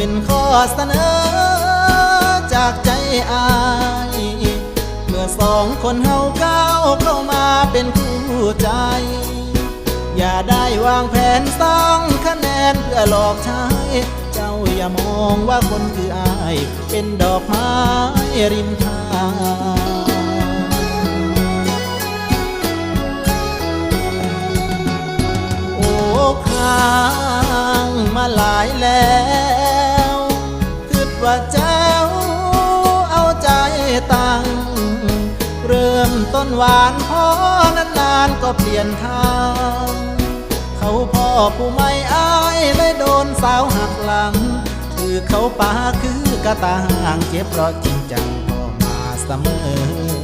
เป็นข้อเสนอจากใจอายเมื่อสองคนเฮาก้าวเข้ามาเป็นคู่ใจอย่าได้วางแผนสร้างคะแนนเพื่อหลอกใช้เจ้าอย่ามองว่าคนคืออายเป็นดอกไม้ริมทางโอ้ค้างมาหลายแล้วคิดว่าเจ้าเอาใจตั้งเริ่มต้นหวานพอนานๆก็เปลี่ยนทางเขาพ่อผู้ไม่อายเลยโดนสาวหักหลังคือเขาป่าคือกะตาห่างเจ็บเพราะจริงจังพอมาเสมอ